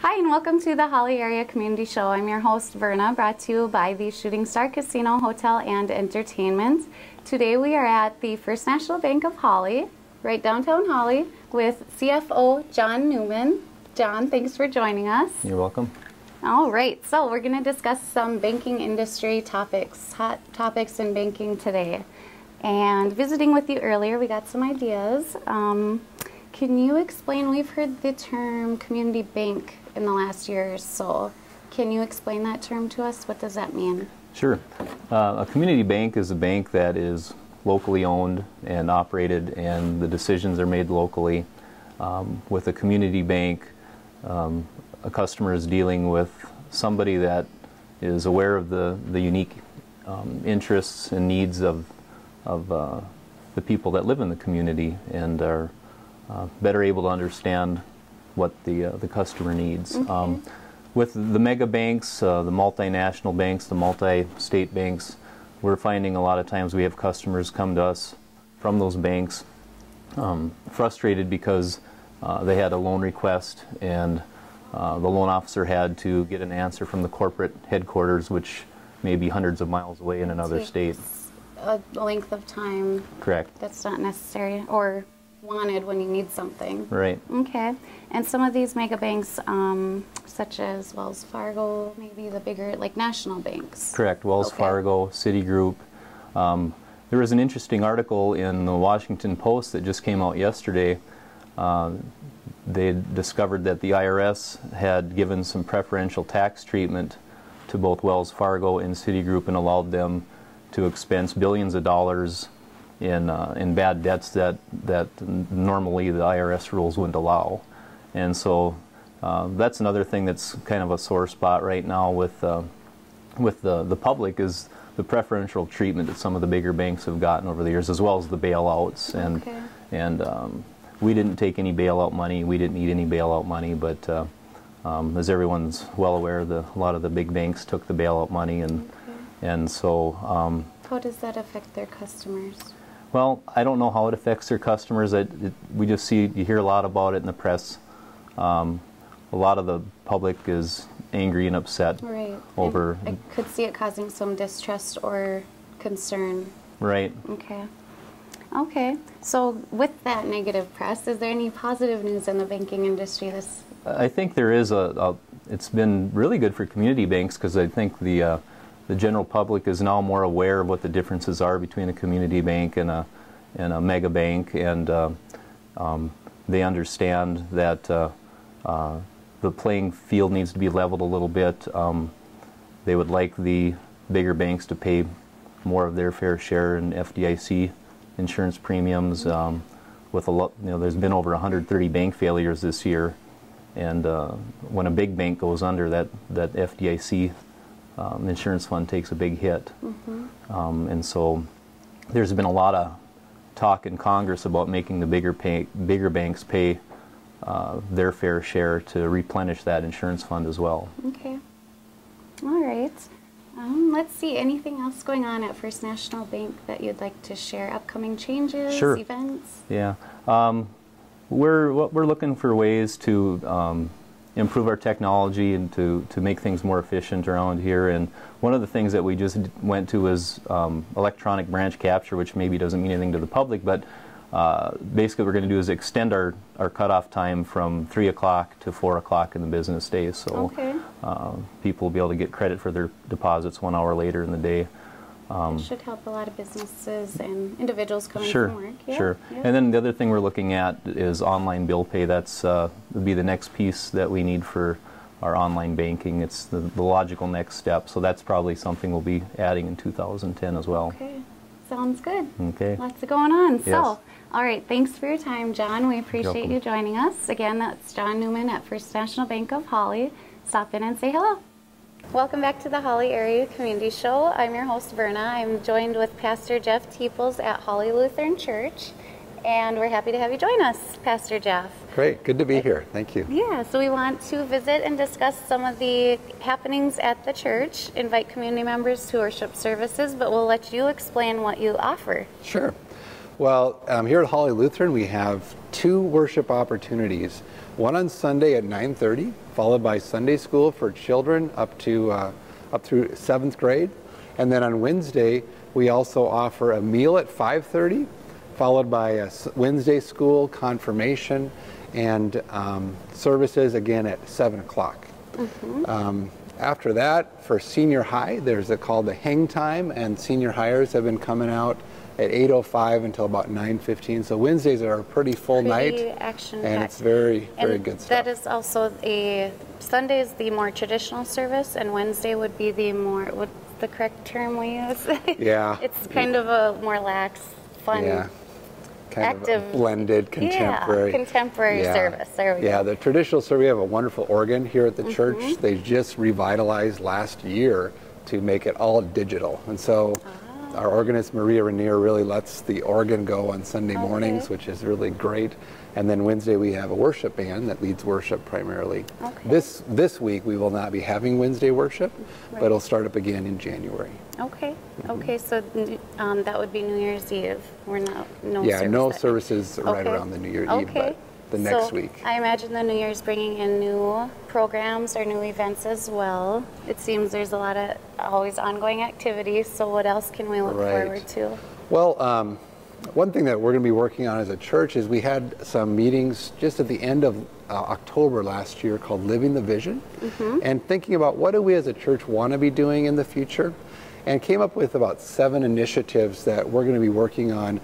Hi and welcome to the Hawley Area Community Show. I'm your host Verna, brought to you by the Shooting Star Casino, Hotel and Entertainment. Today we are at the First National Bank of Hawley, right downtown Hawley, with CFO John Newman. John, thanks for joining us. You're welcome. All right, so we're going to discuss some banking industry topics, hot topics in banking today. And visiting with you earlier, we got some ideas. Can you explain, we've heard the term community bank in the last year or so. Can you explain that term to us? What does that mean? Sure. A community bank is a bank that is locally owned and operated, and the decisions are made locally. With a community bank, a customer is dealing with somebody that is aware of the unique interests and needs of the people that live in the community and are better able to understand what the customer needs. Okay. With the mega banks, the multinational banks, the multi-state banks, we're finding a lot of times we have customers come to us from those banks frustrated because they had a loan request and the loan officer had to get an answer from the corporate headquarters, which may be hundreds of miles away in another state. A length of time. Correct. That's not necessary or wanted when you need something. Right. Okay. And some of these mega banks, such as Wells Fargo, maybe the bigger, like national banks. Correct. Wells Fargo, Citigroup. There was an interesting article in the Washington Post that just came out yesterday. They discovered that the IRS had given some preferential tax treatment to both Wells Fargo and Citigroup and allowed them to expense billions of dollars in bad debts that normally the IRS rules wouldn't allow. And so that's another thing that's kind of a sore spot right now with the public, is the preferential treatment that some of the bigger banks have gotten over the years, as well as the bailouts. And we didn't take any bailout money. We didn't need any bailout money, but as everyone's well aware, a lot of the big banks took the bailout money, and so. How does that affect their customers? Well, I don't know how it affects their customers. We just you hear a lot about it in the press. A lot of the public is angry and upset over. And I could see it causing some distrust or concern. Right. Okay. Okay. So with that negative press, is there any positive news in the banking industry? I think there is it's been really good for community banks, because I think the general public is now more aware of what the differences are between a community bank and a mega bank, and they understand that the playing field needs to be leveled a little bit. They would like the bigger banks to pay more of their fair share in FDIC insurance premiums. With a lot, there's been over 130 bank failures this year, and when a big bank goes under, that FDIC insurance fund takes a big hit. And so there's been a lot of talk in Congress about making the bigger banks pay their fair share to replenish that insurance fund as well. Okay. All right. Let's see, anything else going on at First National Bank that you'd like to share? Upcoming changes, events? Yeah. We're looking for ways to improve our technology and to make things more efficient around here. And one of the things that we just went to is electronic branch capture, which maybe doesn't mean anything to the public, but basically what we're going to do is extend our cutoff time from 3 o'clock to 4 o'clock in the business day. So people will be able to get credit for their deposits 1 hour later in the day. It should help a lot of businesses and individuals coming from work. Sure. And then the other thing we're looking at is online bill pay. That's would be the next piece that we need for our online banking. It's the logical next step. So that's probably something we'll be adding in 2010 as well. Okay. Sounds good. Okay. Lots of going on. Yes. So, all right. Thanks for your time, John. We appreciate you joining us. Again, that's John Newman at First National Bank of Hawley. Stop in and say hello. Welcome back to the Hawley Area Community Show. I'm your host, Verna. I'm joined with Pastor Jeff Teeples at Hawley Lutheran Church, and we're happy to have you join us, Pastor Jeff. Great. Good to be here. Thank you. Yeah, so we want to visit and discuss some of the happenings at the church, invite community members to worship services, but we'll let you explain what you offer. Sure. Well, here at Hawley Lutheran, we have two worship opportunities. One on Sunday at 9:30 followed by Sunday school for children up through 7th grade. And then on Wednesday, we also offer a meal at 5:30, followed by a Wednesday school, confirmation, and services again at 7 o'clock. After that, for senior high, there's called the hang time, and senior hires have been coming out at 8:05 until about 9:15. So Wednesdays are a pretty full night, action-packed. And it's very good stuff. That is also Sunday is the more traditional service, and Wednesday would be the more, what's the correct term we use? Yeah. It's kind of a more lax, fun, Kind active, of a blended contemporary. Contemporary service. There we go. The traditional service, we have a wonderful organ here at the church. They just revitalized last year to make it all digital. And so our organist, Maria Rainier, really lets the organ go on Sunday mornings, which is really great. And then Wednesday we have a worship band that leads worship primarily. This week we will not be having Wednesday worship, but it'll start up again in January. Okay, so that would be New Year's Eve. We're not, no services right around the New Year's Eve, but the next week. I imagine the New Year's bringing in new programs or new events as well. It seems there's a lot of always ongoing activities, so what else can we look forward to? Well, one thing that we're going to be working on as a church is we had some meetings just at the end of October last year called Living the Vision, and thinking about what do we as a church want to be doing in the future, and came up with about 7 initiatives that we're going to be working on,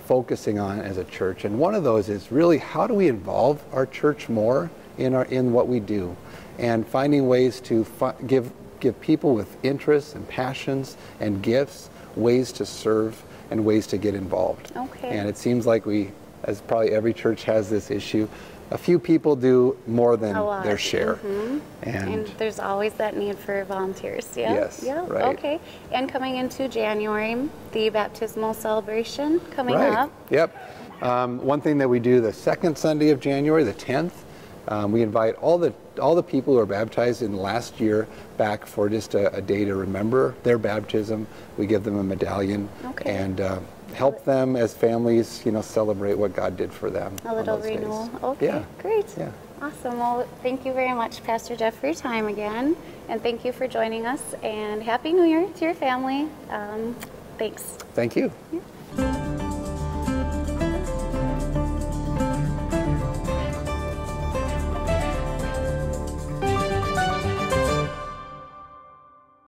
focusing on as a church. And one of those is really how do we involve our church more in what we do, and finding ways to give people with interests and passions and gifts ways to serve and ways to get involved. And it seems like we, as probably every church has this issue, a few people do more than their share. And there's always that need for volunteers. Yes, right. Okay. And coming into January, the baptismal celebration coming up. One thing that we do the second Sunday of January, the 10th, we invite all the people who are baptized in the last year back for just a day to remember their baptism. We give them a medallion and help them as families, celebrate what God did for them. A little renewal. Okay, great. Awesome. Well, thank you very much, Pastor Jeff, for your time again, and thank you for joining us. And Happy New Year to your family. Thanks. Thank you. Yeah.